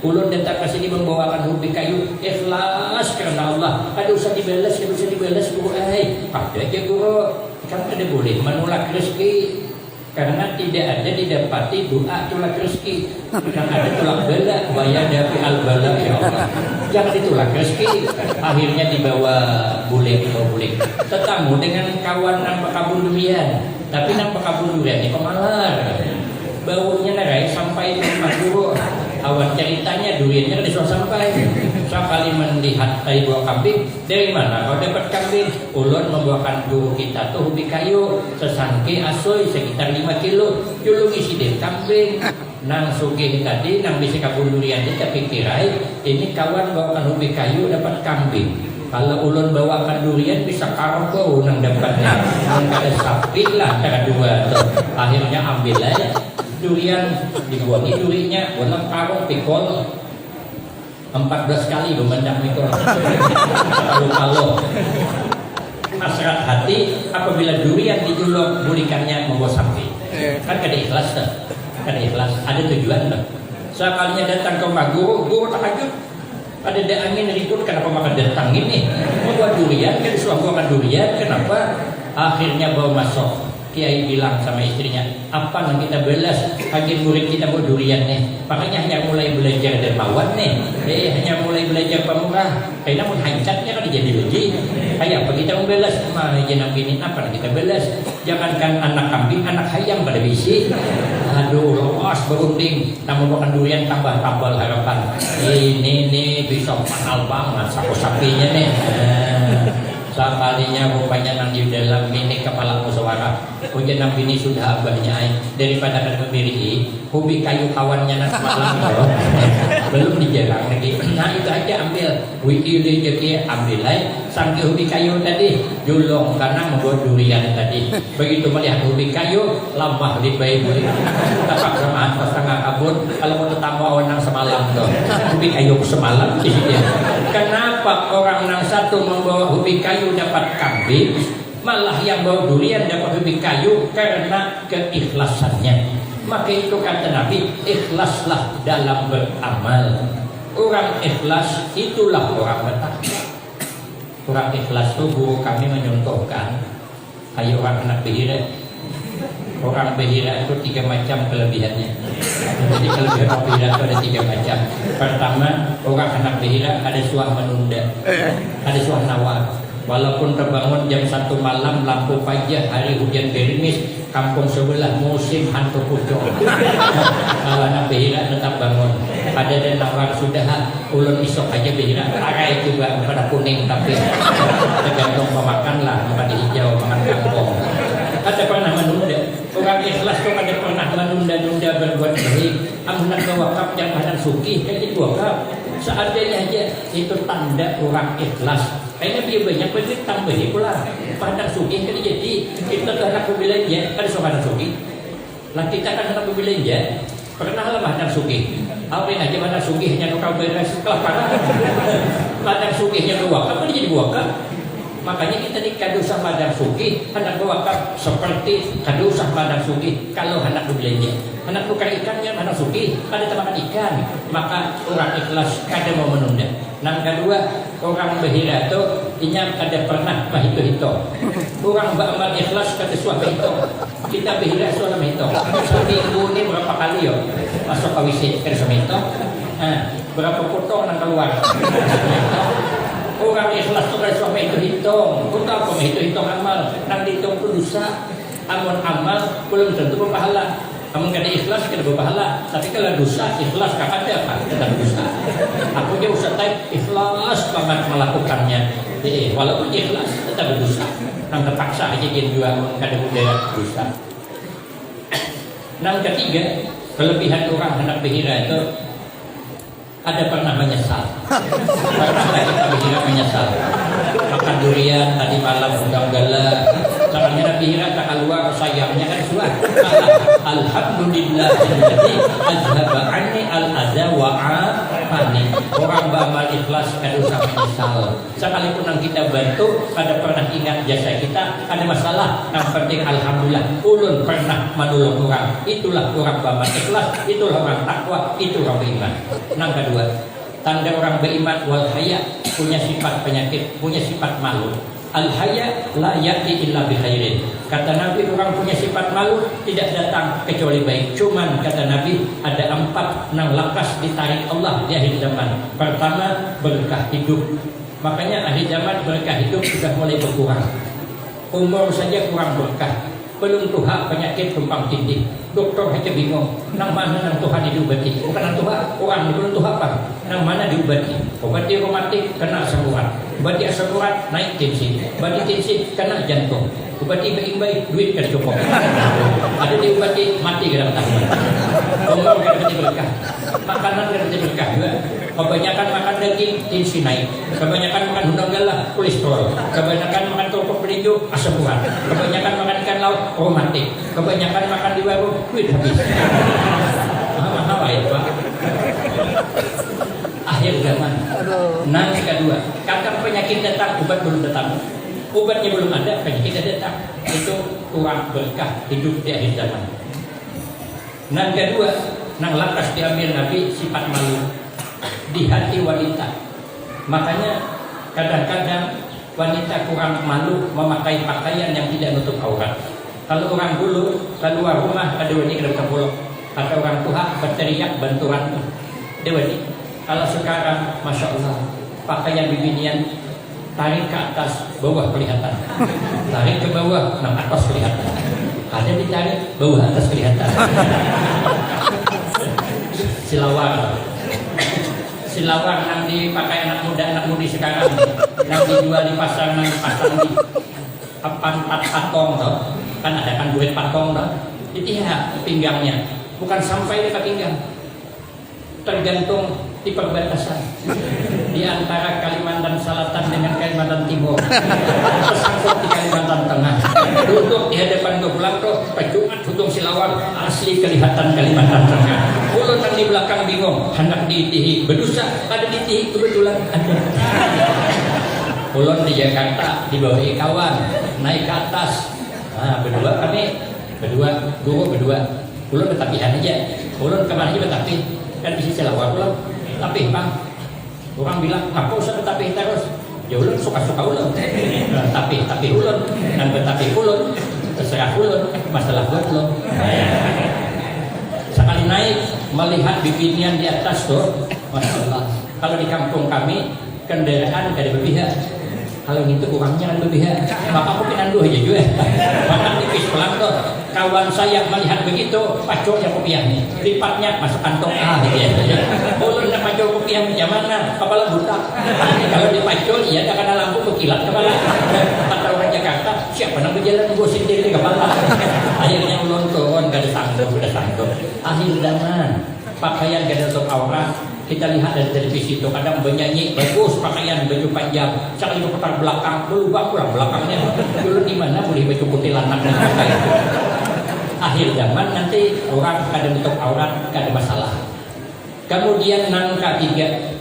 Ulun datang ke sini membawakan ubi kayu ikhlas karena Allah. Ada usah dibalas gue. Ada aja guru. Kan ada boleh menolak rezeki. Karena tidak ada didapati doa tulak rezeki. Yang ada tulak bala, wayada fi al-bala ya Allah. Jangan ditulak rezeki. Akhirnya dibawa bulik. Tetamu dengan kawan nang pakabun durian. Tapi nang pakabun durian ini pemalar. Baunya narai sampai ke rumah guru. Awan ceritanya duriannya disuruh sampai. Sekali melihat tadi buah kambing, dari mana kau dapat kambing? Ulun membawakan guru kita tuh hobi kayu, sesangke asoy sekitar 5 kilo, julung isi deh kambing. Nang sugih tadi, nang bisa kabun durian dia pikirai, ini kawan bawakan hobi kayu dapat kambing. Kalau ulun bawakan durian bisa kargo nang dapatnya, nang ada sapi lah cara dua tuh. Akhirnya ambil aja durian, dibuangi durinya, buat karung pikol. 14 kali memandang mikro. Kalau hasrat hati apabila durian dijulung bulikannya membawa sapi. Kan kada ikhlas dah. Kada ikhlas, ada tujuan dah. Sekalinya datang ke rumah guru takjub. Ada angin ribut kenapa makan datang ini? Membawa durian, kan disuruh makan durian, kenapa? Akhirnya bawa masuk. Kiai bilang sama istrinya, apa yang kita belas agen murid kita mau durian nih. Makanya hanya mulai belajar dermawan nih. Hanya mulai belajar pemurah. Karena mau hancatnya kan jadi lagi. Kayak apa kita mau belas? Mana jenang bini apa kita belas? Jangankan anak kambing, anak ayam pada bisi. Aduh, loas berunding. Namun makan durian tambah harapan. Ini bisa mahal banget sapu-sapinya nih. Sekalinya rupanya nang di dalam mini kepala musyawarah. Hujan nang bini sudah abahnya daripada kan memberi hobi kayu kawannya nang semalam belum dijarang lagi. Nah itu aja ambil wiki jadi ambil sampai hobi kayu tadi julung karena membuat durian tadi. Begitu melihat hobi kayu lama di bayi tapak sama setengah kabut. Kalau mau tetamu awan nang semalam tuh hobi kayu semalam di sini. Kenapa orang nang satu membawa hobi kayu dapat kambing, malah yang bawa durian dapat hobi kayu karena keikhlasannya. Maka itu kata Nabi, ikhlaslah dalam beramal. Orang ikhlas itulah orang bertakwa. Orang ikhlas itu guru kami menyontohkan, ayo orang anak behira. Orang behira itu 3 macam kelebihannya. Jadi kelebihan orang behira itu ada 3 macam. Pertama, orang anak behira ada suah menunda, ada suah nawar. Walaupun terbangun jam 1 malam, lampu pajak, hari hujan gerimis, kampung sebelah musim hantu pucuk. Kalau anak behira tetap bangun. ada dan nawar sudah ulun isok aja bihira arai juga pada kuning tapi tergantung pemakan lah makan hijau makan kangkung. Ada pernah menunda orang ikhlas tuh ada pernah menunda-nunda berbuat baik. Amunat wakaf yang hadang suki jadi wakaf seadanya aja itu tanda orang ikhlas. Kayaknya dia banyak banget tambahin pula hadang suki kan jadi kita anak belanja ada soal suki. Lah kita kan anak belanja pernah lah hadang suki. Apa yang aja hadang suki hanya kau beres kelaparan. Hadang sukinya wakaf kan jadi wakaf. Makanya kita di kado sama hadang suki hendak wakaf seperti kado sama hadang suki. Kalau hendak belanja hendak tukar ikannya hadang suki ada temakan ikan maka orang ikhlas kada mau menunda. Yang kedua orang behira itu inya kada pernah mahito-hito. Orang beramal ikhlas kada suami hito. Kita behira suami hito. Seminggu ini berapa kali yo masuk ke WC kada suami hito. Berapa potong nang keluar. Orang ikhlas tuh kalau sampai itu hitung, kita apa hitung amal, nanti hitung itu dosa, amun amal belum tentu berpahala, amun kada ikhlas kada berpahala, tapi kalau dosa ikhlas kakak ada apa? Tetap dosa. Aku dia usah type ikhlas banget melakukannya, walaupun ikhlas tetap dosa, nang terpaksa aja dia juga kada budaya dosa. Yang ketiga kelebihan orang hendak behira itu ada pernah menyesal. Pernah kita berhira menyesal. Makan durian tadi malam udang gala. Caranya Nabi Hira tak keluar sayangnya kan suah. Alhamdulillah jadi azhaba anni al-adza wa afani. Orang beramal ikhlas kada usah menyesal. Sekalipun yang kita bantu kada pernah ingat jasa kita, ada masalah, yang penting alhamdulillah ulun pernah menolong orang. Itulah orang beramal ikhlas, itulah orang takwa, itu orang beriman. Yang kedua, tanda orang beriman wal haya punya sifat penyakit, punya sifat malu. Al haya la ya'ti illa bi khairin. Kata Nabi orang punya sifat malu tidak datang kecuali baik. Cuman kata Nabi ada 4 nang lakas ditarik Allah di akhir zaman. Pertama berkah hidup. Makanya akhir zaman berkah hidup sudah mulai berkurang. Umur saja kurang berkah. Belum tuha penyakit tumpang tindih. Dokter aja bingung. Nang mana nang Tuhan diobati? Bukan nang Tuhan, orang belum tuha apa? Nang mana diobati? Obati reumatik kena asam urat. Obati asam urat naik tensi. Obati tensi kena jantung. Obati baik-baik duit kan cukup. Ada diobati mati dalam tahun. Umur kan berkah. Makanan kan berkah juga. Kebanyakan makan daging, tensi naik. Kebanyakan makan udang galah, kolesterol. Kebanyakan makan kerupuk hijau, asam urat. Kebanyakan makan ikan laut, reumatik. Kebanyakan makan di warung, duit habis. Mahal ya Pak. Akhir zaman. Nanti kedua, kadang penyakit datang, obat belum datang. Obatnya belum ada, penyakit datang. Itu kurang berkah hidup di akhir zaman. Nanti kedua, nang lantas diambil Nabi sifat malu di hati wanita. Makanya kadang-kadang wanita kurang malu memakai pakaian yang tidak menutup aurat. Kalau orang dulu keluar rumah ada wanita ke pulau, atau orang tua berteriak bantuan dewani. Kalau sekarang masya Allah pakaian bibinian tarik ke atas bawah kelihatan, tarik ke bawah nang atas kelihatan, ada ditarik bawah atas kelihatan. Silawar yang dipakai anak muda anak mudi sekarang yang dijual di pasar di patong toh, kan ada kan duit patong toh, itu ya pinggangnya bukan sampai ke pinggang, tergantung di perbatasan di antara Kalimantan Selatan dengan Kalimantan Timur, tersangkut di Kalimantan Tengah, duduk di hadapan geblak tuh pejuan tutung silawar asli kelihatan Kalimantan Tengah. Ulun yang di belakang bingung, hendak ditihi berdosa, ada ditihi kebetulan ada. Ulun di Jakarta dibawa kawan naik ke atas, berdua kami guru berdua. Ulun betapihan aja, ulun kemana aja betapi, kan di sisi silawar ulun. Tapi bang, orang bilang ngapa usah betapi terus? Ya ulun suka-suka ulun. Tapi ulun dan betapi ulun terserah ulun, masalah buat ulun. Sekali naik melihat bibinian di atas tuh, masya Allah. Kalau di kampung kami kendaraan kada berpihak. Kalau gitu kurangnya kan lebih ya. Maka aku pinanduh aja juga. Maka tipis pelan tuh. Kawan saya melihat begitu, pacornya kopiahnya. Lipatnya masuk kantong gitu ya. Oh, nak pacol kopiah macam mana? Kepala buta. Kalau dipacol, ya ada kena lampu berkilat kepala. Kata orang Jakarta, siapa nak berjalan gue sendiri kepala. Akhirnya ulun turun, gak ada sanggup. Akhir zaman, pakaian gak ada untuk aurat. Kita lihat dari televisi itu kadang bernyanyi bagus pakaian baju panjang, sekali itu putar belakang berubah pulang belakangnya. Dulu di mana boleh baju putih lanang dan pakai itu. Akhir zaman nanti orang kadang untuk aurat gak ada masalah. Kemudian nang ketiga,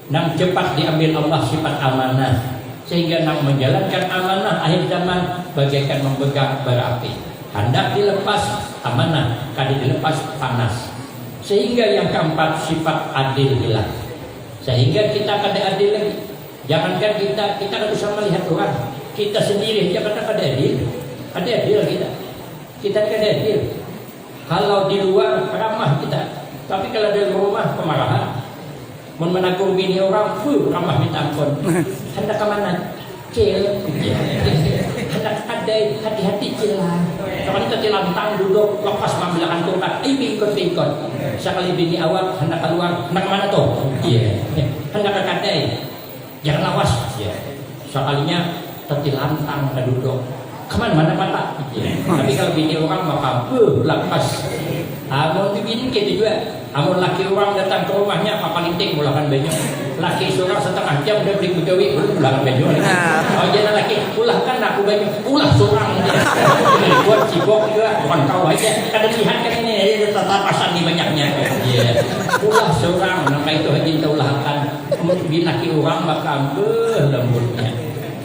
nang cepat diambil Allah sifat amanah, sehingga nang menjalankan amanah akhir zaman bagaikan memegang bara api. Hendak dilepas amanah, kadang dilepas panas. Sehingga yang keempat sifat adil hilang. Sehingga kita kada adil lagi. Jangankan kita kada bisa melihat orang. Kita sendiri aja kada adil. Kada adil kita. Kita kada adil. Kalau di luar ramah kita, tapi kalau di rumah kemarahan. Menakur bini orang, ramah minta ampun. Hendak ke mana? Cil. Hendak adai, hati-hati cilah. Kalau kita cilantang duduk lepas mengambil antungan, pingkot. Sekali bini awak hendak keluar, hendak kemana tuh? Iya. Hendak ke kadai. Jangan lawas. Iya. Sekalinya tertilantang ke duduk. Kemana mana mata? Iya. Tapi kalau bini orang maka lepas. Amun bini gitu juga. Amun laki orang datang ke rumahnya apa linting mulakan baju. Laki seorang setengah jam udah beli begawi mulakan baju. Oh jangan laki ulahkan aku baju ulah seorang dia. Buat cibok juga bukan kau aja. Kadang lihat kan ini tatapasan di banyaknya. Iya. Ulah seorang maka itu hajin ulahkan. Bin laki orang maka lembutnya.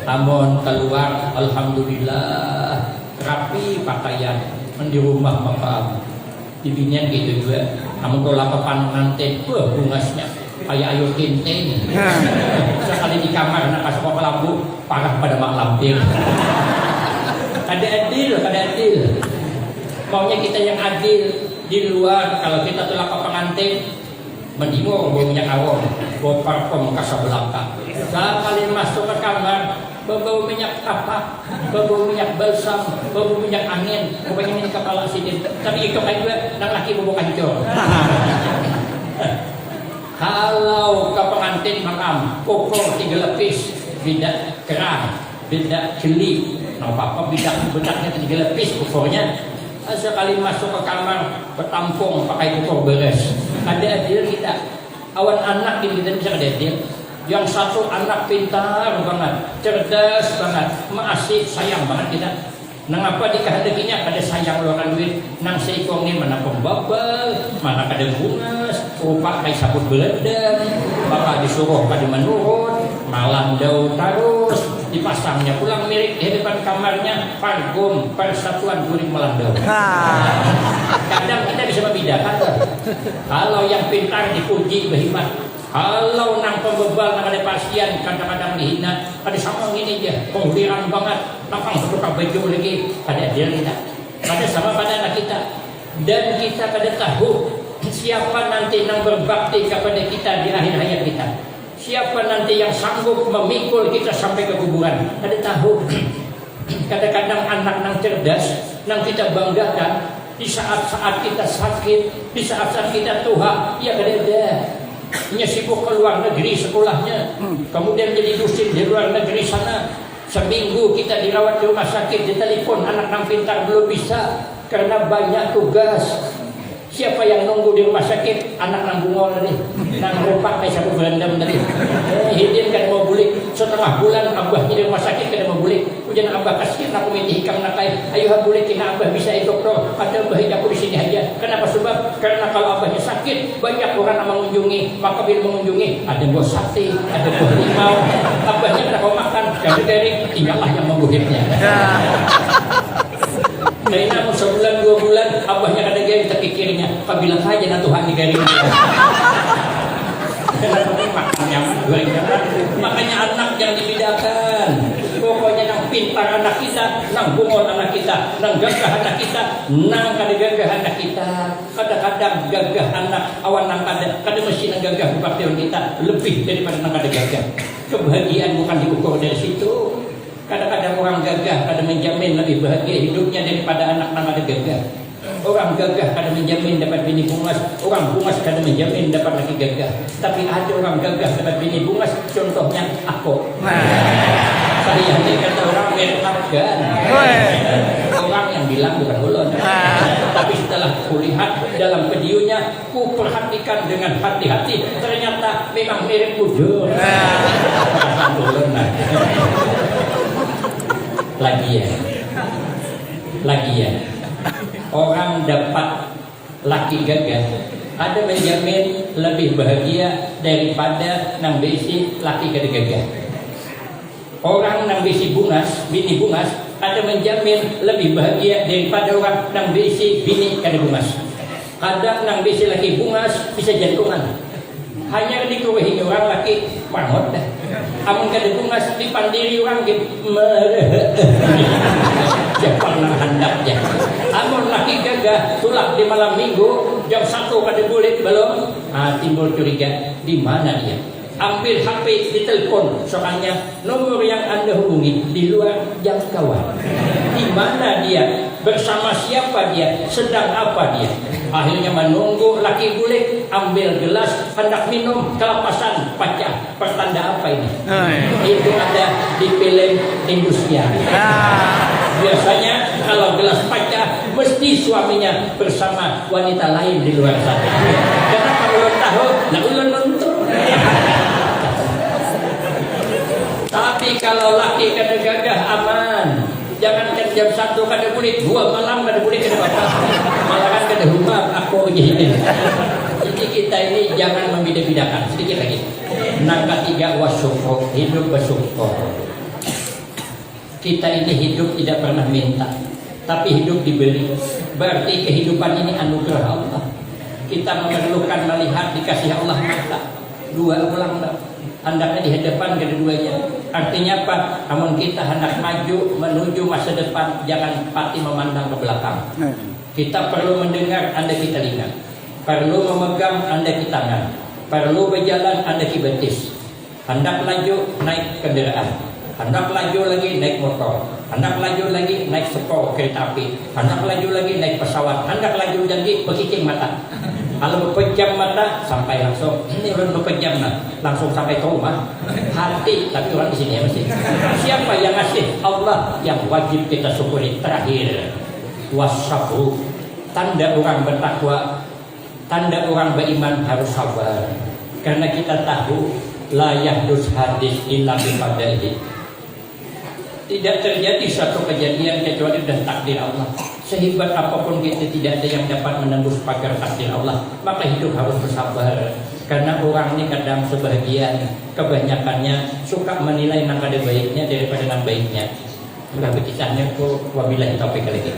Amun keluar alhamdulillah rapi pakaian. Di rumah maka dibinian gitu juga. Kamu kalau lapapan nanti, bungasnya kayak ayo kinting. Sekali di kamar, nak kasih apa lampu, parah pada mak lampir. Kada adil. Maunya kita yang adil di luar. Kalau kita tuh lapap pengantin, mendingo bawa minyak awam, bawa parfum Casablanca. Sekali masuk ke kamar, bawa minyak apa, bawa minyak balsam, bawa minyak angin, bawa minyak kepala sini. Tapi itu kan juga nang laki bawa kancor. Kalau ke pengantin makam, pokok 3 lapis, bidak kerang, bidak jeli, apa bidaknya 3 lapis pokoknya. Sekali masuk ke kamar, bertampung pakai pokok beres. Ada adil kita, awan anak ini kita bisa ada adil. Yang satu anak pintar banget, cerdas banget, masih sayang banget kita. Nang apa dikehendakinya kada sayang luaran duit. Nang seikongnya mana pembabal, mana kada bungas, rupa kayak sabut beledeng, bakal disuruh kada menurut, malam daun terus, dipasangnya pulang mirip di depan kamarnya parfum Persatuan Kuring Melandau. Kadang kita bisa membedakan. Kalau yang pintar dipuji berhebat. Kalau nang pembebal nang ada pasien kadang-kadang dihina, ada sama gini dia, penghuliran banget, lapang bertukar baju lagi, ada dia kita, ada sama pada anak kita, dan kita kada tahu siapa nanti nang berbakti kepada kita di akhir hayat kita, siapa nanti yang sanggup memikul kita sampai ke kuburan, kada tahu. Kadang-kadang anak nang cerdas, nang kita banggakan, di saat-saat kita sakit, di saat-saat kita tua, ya kada ada. Nya sibuk ke luar negeri sekolahnya, kemudian jadi dosen di luar negeri sana. Seminggu kita dirawat di rumah sakit, ditelepon anak nang pintar belum bisa karena banyak tugas. Siapa yang nunggu di rumah sakit? Anak nang bungol tadi, nang rupak kayak sapu berendam tadi. Hidin kan mau bulik setengah bulan abahnya di rumah sakit kada mau bulik. Ujian abah kasihan aku minta hikam nakai. Ayo bulik kena abah bisa itu dokter. Ada abah aku di sini aja. Kenapa sebab? Karena kalau abahnya sakit banyak orang yang mengunjungi. Maka bila mengunjungi ada buah sate, ada buah limau. Abahnya kada mau makan, garing tinggallah yang membuhitnya. Karena sebulan 2 bulan abahnya kada garing terpikirnya apabila saja na Tuhan digaring. Makanya anak yang dibedakan. Pokoknya nang pintar anak kita, nang bungol anak kita, nang gagah anak kita, nang kada gagah anak kita. Kadang-kadang gagah anak awan nang kada mesti nang gagah bupaktion kita lebih daripada nang kada gagah. Kebahagiaan bukan diukur dari situ. Kadang-kadang orang gagah kadang menjamin lebih bahagia hidupnya daripada anak yang ada gagah. Orang gagah kadang menjamin dapat bini bungas, orang bungas kadang menjamin dapat laki gagah. Tapi ada orang gagah dapat bini bungas, contohnya aku. Saya ini kata orang mertakan. Orang yang bilang bukan ulun. Tapi setelah kulihat dalam videonya, ku perhatikan dengan hati-hati, ternyata memang mirip bujur. Lagi ya. Orang dapat laki gagah ada menjamin lebih bahagia daripada nang besi laki kada gagah. Orang nang besi bungas, bini bungas ada menjamin lebih bahagia daripada orang nang besi bini kada bungas. Kadang nang besi laki bungas bisa jantungan. Hanya dikuruhi orang laki mangot dah. Amun kada bungas dipandiri orang gitu. Jangan nak hendak je. Amun laki gagah tulak di malam minggu jam 1 kada bulit belum. Timbul curiga di mana dia. Ambil HP, ditelepon, soalnya nomor yang Anda hubungi di luar jangkauan. Di mana dia? Bersama siapa dia? Sedang apa dia? Akhirnya menunggu laki bulik, ambil gelas, hendak minum, kelepasan pecah. Pertanda apa ini? Itu ada di film industrial. Biasanya kalau gelas pecah, mesti suaminya bersama wanita lain di luar sana. Karena kalau ulun tahu, nah ulun nonton. Tapi kalau laki kada gagah aman. Jangankan jam 1 kada boleh, 2 malam kada boleh kada apa. Malahan kada humam aku begini. Jadi kita ini jangan membeda-bedakan. Sedikit lagi. Nang ketiga wasyukur, hidup bersyukur. Kita ini hidup tidak pernah minta, tapi hidup diberi. Berarti kehidupan ini anugerah Allah. Kita memerlukan melihat dikasih Allah mata. 2 ulang hendaknya di hadapan kedua-duanya. Artinya apa? Namun kita hendak maju menuju masa depan, jangan pati memandang ke belakang. Kita perlu mendengar, anda kita telinga. Perlu memegang, anda kita tangan. Perlu berjalan, anda kita betis. Hendak laju, naik kendaraan. Hendak laju lagi, naik motor. Hendak laju lagi, naik sepur kereta api. Hendak laju lagi, naik pesawat. Hendak laju lagi, berkicing mata. Kalau berpejam mata sampai langsung, ini orang berpejam langsung sampai ke rumah. Hati, tapi orang di sini ya masih. Siapa yang ngasih? Allah, yang wajib kita syukuri. Terakhir, wasabru. Tanda orang bertakwa, tanda orang beriman harus sabar. Karena kita tahu la yahdus hadis illa bifadlihi. Tidak terjadi satu kejadian kecuali sudah takdir Allah. Sehebat apapun kita tidak ada yang dapat menembus pagar takdir Allah. Maka hidup harus bersabar. Karena orang ini kadang sebahagian, kebanyakannya suka menilai nang kada baiknya daripada nang baiknya. Sudah berkisahnya ku wabillahi taufiq lagi.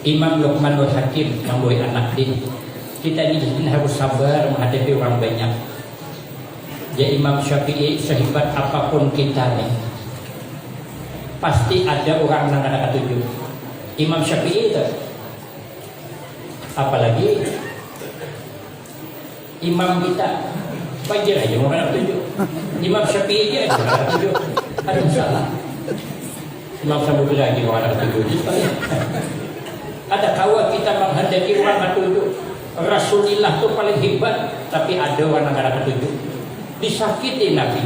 Imam Luqmanul Hakim membuat anak din. Kita ini harus sabar menghadapi orang banyak. Ya Imam Syafi'i, sehebat apapun kita nih, pasti ada orang yang ada ketujuh. Imam Syafi'i itu, apalagi imam kita, wajar aja orang ada ketujuh. Imam Syafi'i aja ada ketujuh. Ada masalah. Imam Samudra lagi orang ada ketujuh. Ada kawan kita menghadapi orang ketujuh. Rasulullah itu paling hebat, tapi ada orang yang ada ketujuh. Disakiti Nabi.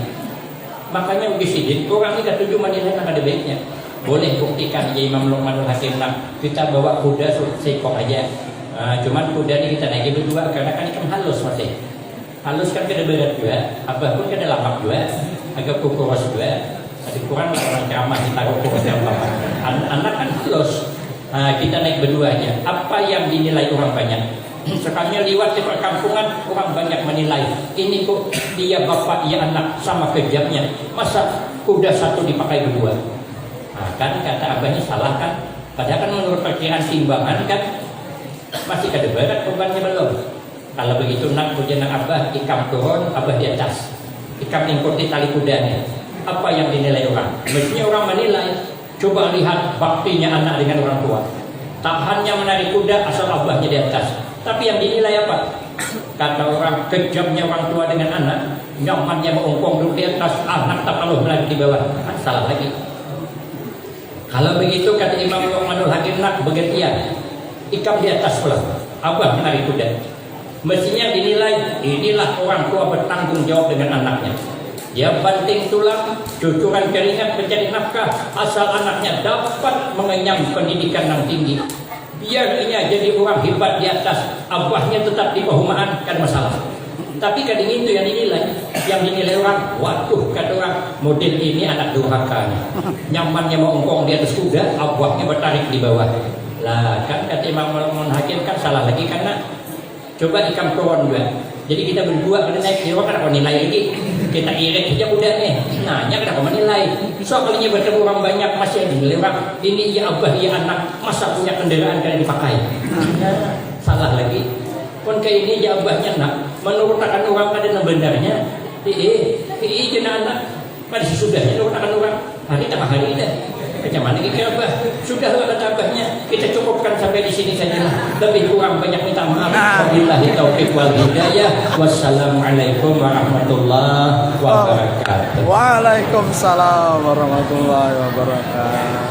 Makanya Ugisidin, orang ini ketujuh menilai yang ada baiknya. Boleh buktikan ya Imam Luqmanul Hakim, kita bawa kuda sekok aja. Cuman kuda ini kita naik berdua karena kan ikan halus masih. Halus kan kada berat juga, abah pun kada lapak juga, agak kukuros juga. Tapi kurang lah orang ceramah kita kukuros yang lama. Anak kan halus. Kita naik berdua aja. Apa yang dinilai orang banyak? Sekalinya liwat di perkampungan, orang banyak menilai ini kok dia bapak, dia anak, sama kejamnya. Masa kuda satu dipakai berdua? Kan kata abahnya salah kan? Padahal kan menurut perkiraan timbangan kan masih kada berat bebannya belum. Kalau begitu nak pujian abah, ikam turun, abah di atas. Ikam ikuti tali kudanya. Apa yang dinilai orang? Mestinya orang menilai. Coba lihat baktinya anak dengan orang tua. Tak hanya menarik kuda asal abahnya di atas. Tapi yang dinilai apa? Kata orang, kejamnya orang tua dengan anak, nyamannya mengongkong duduk di atas, anak tak perlu lagi di bawah. Kan salah lagi. Kalau begitu kata Imam Luqmanul Hakim, nak bergantian, ikam di atas pula, abah menarik kuda. Mestinya dinilai, inilah orang tua bertanggung jawab dengan anaknya. Dia banting tulang, cucuran keringat mencari nafkah, asal anaknya dapat mengenyam pendidikan yang tinggi. Biar dia jadi orang hebat di atas, abahnya tetap di perumahan, kan masalah. Tapi kadang itu yang dinilai orang, waduh kata orang, model ini anak durhaka nih. Nyamannya mengongkong di atas kuda, abahnya bertarik di bawah. Lah kan kata Imam Hakim kan salah lagi karena coba ikam turun juga. Jadi kita berdua kena naik di kan apa nilai lagi. Kita irit saja udah nih. Nanya kenapa menilai? So kalinya bertemu orang banyak masih dinilai orang. Ini ya abah ya anak masa punya kendaraan kalian dipakai. Salah lagi. Pun kayak ini ya abahnya nak. Menurut orang ada yang benarnya. Jenah anak. Pada sesudahnya menurut orang hari tak hari dah. Macam mana kita abah? Sudahlah kata abahnya. Kita cukupkan sampai di sini saja. Lebih kurang banyak minta maaf. Wabillahi taufiq wal hidayah. Wassalamualaikum warahmatullahi wabarakatuh. Waalaikumsalam warahmatullahi wabarakatuh.